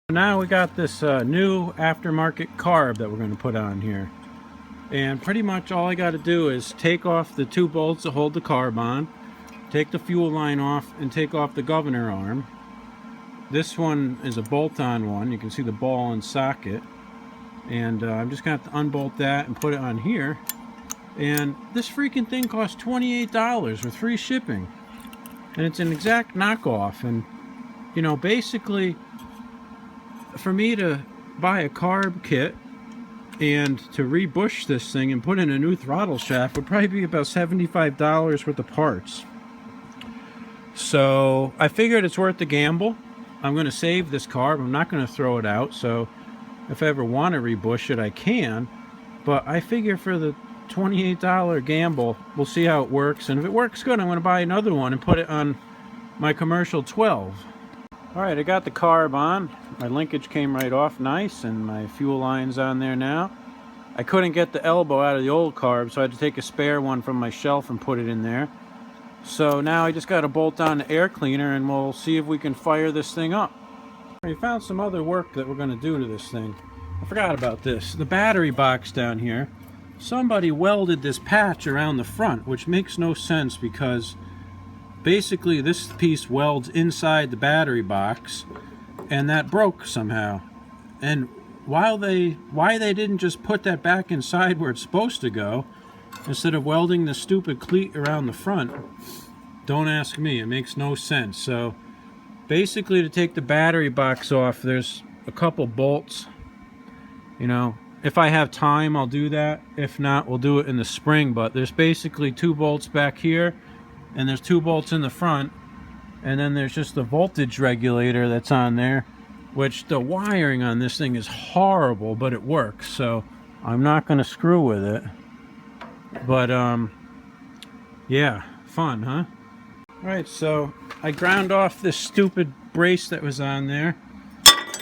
Now we got this new aftermarket carb that we're going to put on here, and pretty much all I got to do is take off the two bolts that hold the carb on, take the fuel line off, and take off the governor arm. This one is a bolt-on one. You can see the ball and socket, and I'm just going to have to unbolt that and put it on here. And this freaking thing costs $28 with free shipping, and it's an exact knockoff. And you know, basically, for me to buy a carb kit and to rebush this thing and put in a new throttle shaft would probably be about $75 worth of parts. So I figured it's worth the gamble. I'm going to save this carb. I'm not going to throw it out. So if I ever want to rebush it, I can. But I figure for the $28 gamble, we'll see how it works. And if it works good, I'm going to buy another one and put it on my commercial 12. Alright, I got the carb on. My linkage came right off nice, and my fuel line's on there now. I couldn't get the elbow out of the old carb, so I had to take a spare one from my shelf and put it in there. So now I just got to bolt on the air cleaner, and we'll see if we can fire this thing up. We found some other work that we're going to do to this thing. I forgot about this. The battery box down here. Somebody welded this patch around the front, which makes no sense because basically this piece welds inside the battery box, and that broke somehow. And why they didn't just put that back inside where it's supposed to go instead of welding the stupid cleat around the front, don't ask me. It makes no sense. So basically, to take the battery box off, there's a couple bolts. You know, if I have time, I'll do that. If not, we'll do it in the spring. But there's basically two bolts back here, and there's two bolts in the front, and then there's just the voltage regulator that's on there, which the wiring on this thing is horrible, but it works, so I'm not going to screw with it. But yeah, fun, huh? Alright, so I ground off this stupid brace that was on there,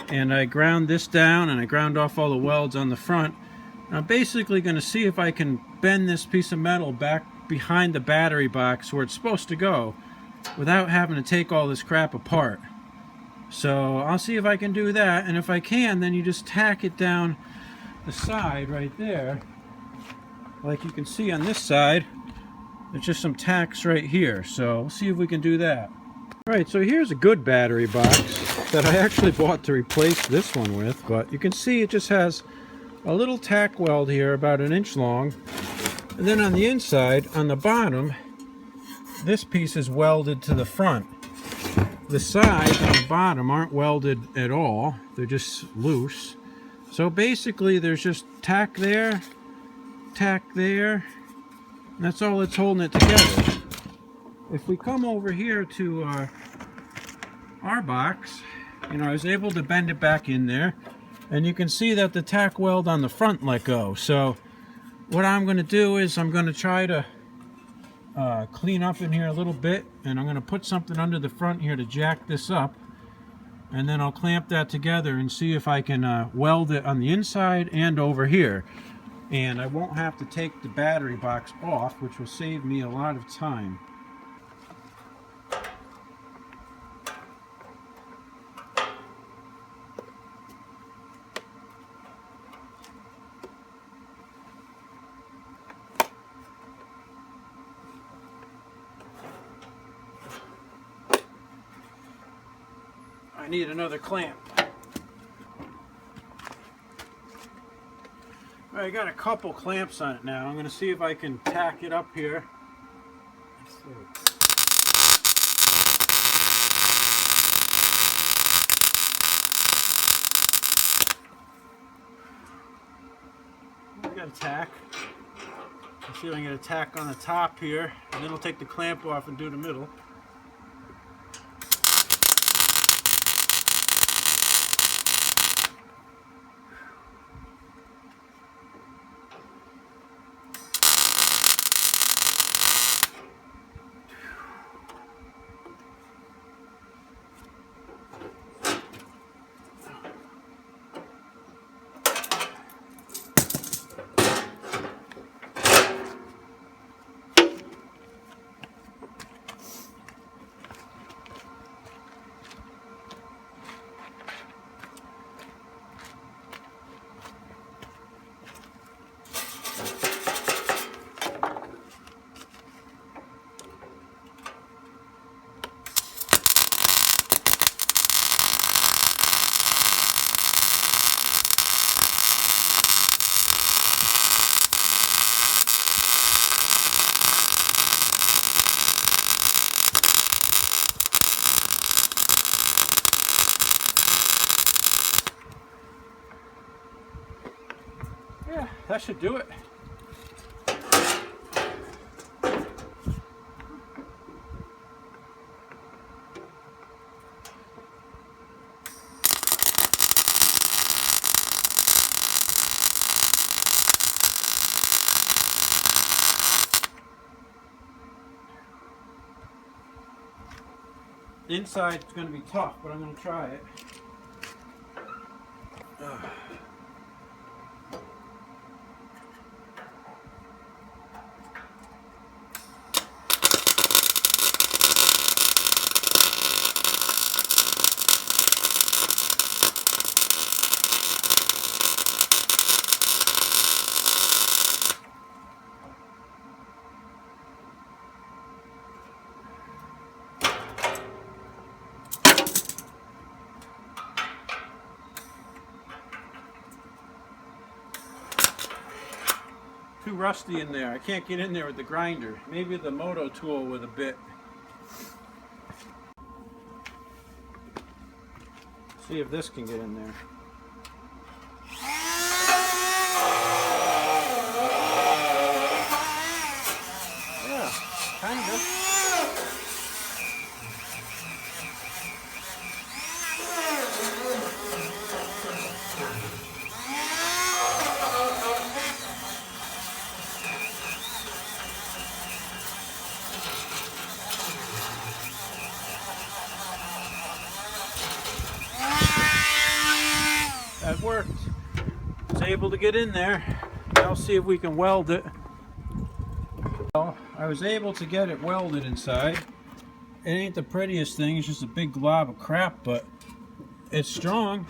and I ground this down, and I ground off all the welds on the front. I'm basically going to see if I can bend this piece of metal back behind the battery box where it's supposed to go without having to take all this crap apart. So I'll see if I can do that, and if I can, then you just tack it down the side right there. Like you can see on this side, there's just some tacks right here, so we'll see if we can do that. Alright, so here's a good battery box that I actually bought to replace this one with, but you can see it just has a little tack weld here about 1 inch long. And then on the inside, on the bottom, this piece is welded to the front. The sides on the bottom aren't welded at all. They're just loose. So basically, there's just tack there, and that's all that's holding it together. If we come over here to our box, you know, I was able to bend it back in there, and you can see that the tack weld on the front let go. So what I'm going to do is I'm going to try to clean up in here a little bit, and I'm going to put something under the front here to jack this up, and then I'll clamp that together and see if I can weld it on the inside and over here. And I won't have to take the battery box off, which will save me a lot of time. I need another clamp. I got a couple clamps on it now. I'm going to see if I can tack it up here. Let's see. I got a tack. Let's see if I can get a tack on the top here, and then I'll take the clamp off and do the middle. that should do it. Inside it's going to be tough, but I'm going to try it. Too rusty in there. I can't get in there with the grinder. Maybe the moto tool with a bit. See if this can get in there. Yeah, kind of. That worked. I was able to get in there. Now I'll see if we can weld it. Well, I was able to get it welded inside. It ain't the prettiest thing, it's just a big glob of crap, but it's strong.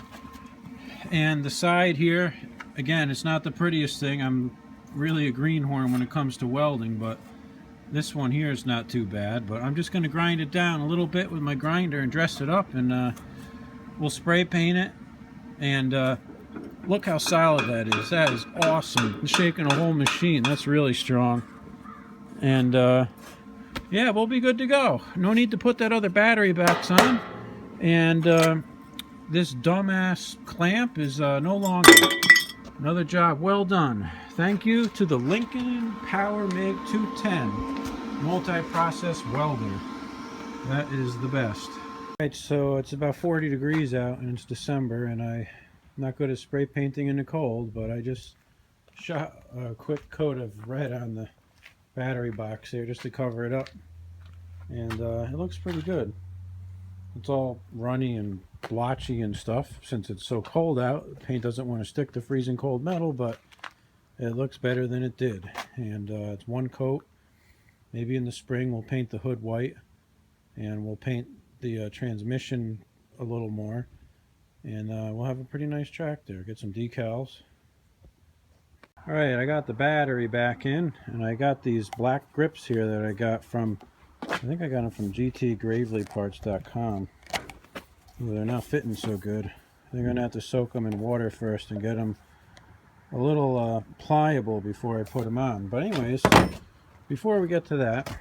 And the side here, again, it's not the prettiest thing. I'm really a greenhorn when it comes to welding, but this one here is not too bad. But I'm just going to grind it down a little bit with my grinder and dress it up, and we'll spray paint it. And look how solid that is. That is awesome. I'm shaking a whole machine. That's really strong. And yeah, we'll be good to go. No need to put that other battery box on. And this dumbass clamp is no longer. Another job well done. Thank you to the Lincoln Power MIG 210 multi-process welder. That is the best. Alright, so it's about 40 degrees out and it's December, and I'm not good at spray painting in the cold, but I just shot a quick coat of red on the battery box here just to cover it up, and it looks pretty good. It's all runny and blotchy and stuff since it's so cold out. The paint doesn't want to stick to freezing cold metal, but it looks better than it did. And it's one coat. Maybe in the spring we'll paint the hood white, and we'll paint the transmission a little more, and we'll have a pretty nice tractor. Get some decals. Alright, I got the battery back in, and I got these black grips here that I got from, I think I got them from gtgravelyparts.com. They're not fitting so good. They're going to have to soak them in water first and get them a little pliable before I put them on. But anyways, before we get to that,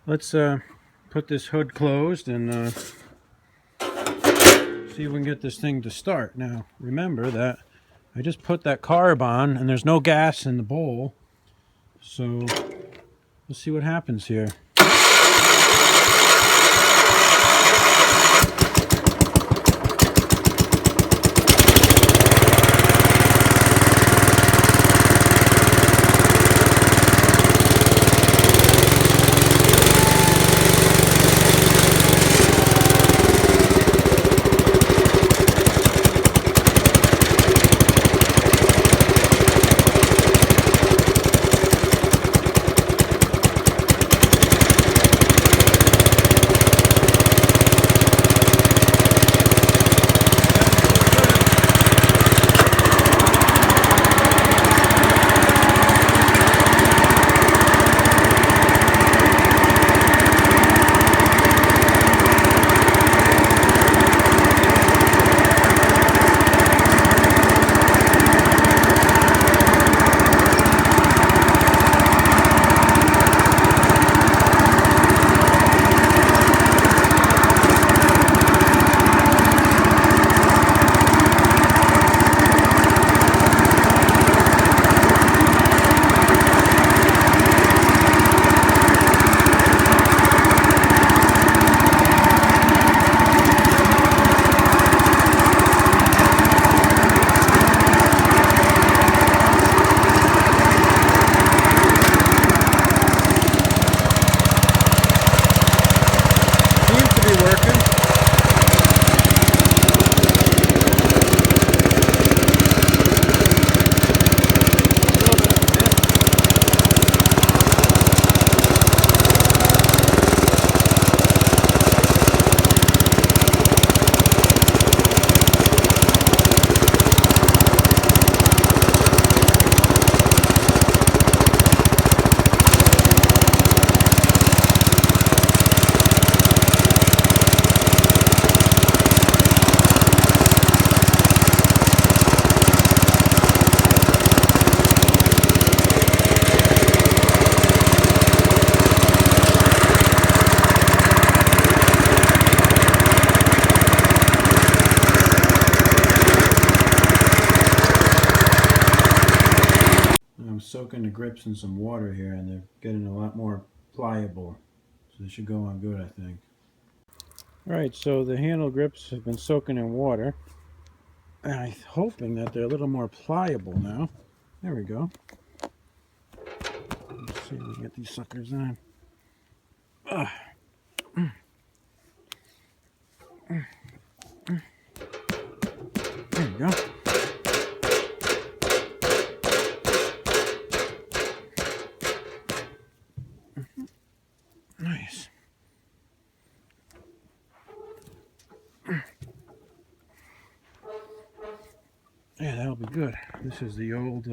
let's put this hood closed and see if we can get this thing to start. Now, remember that I just put that carb on and there's no gas in the bowl. So, let's see what happens here. soaking the grips in some water here, and they're getting a lot more pliable. So they should go on good, I think. Alright, so the handle grips have been soaking in water. And I'm hoping that they're a little more pliable now. There we go. Let's see if we can get these suckers on. There we go. Nice. Yeah, that'll be good. This is the old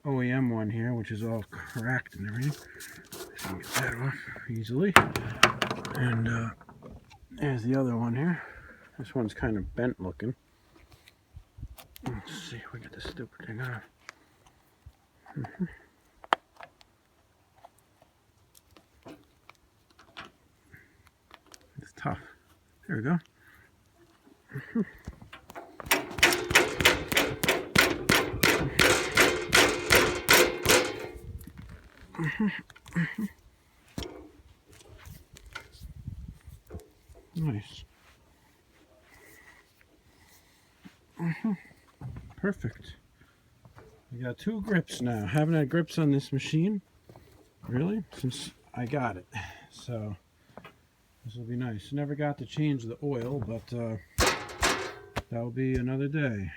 OEM one here, which is all cracked and everything. So you can get that off easily. And there's the other one here. This one's kind of bent looking. Let's see if we get this stupid thing off. It's tough. There we go. Nice. Perfect. We got 2 grips now. Haven't had grips on this machine, really, since I got it. So this will be nice. Never got to change the oil, but that will be another day.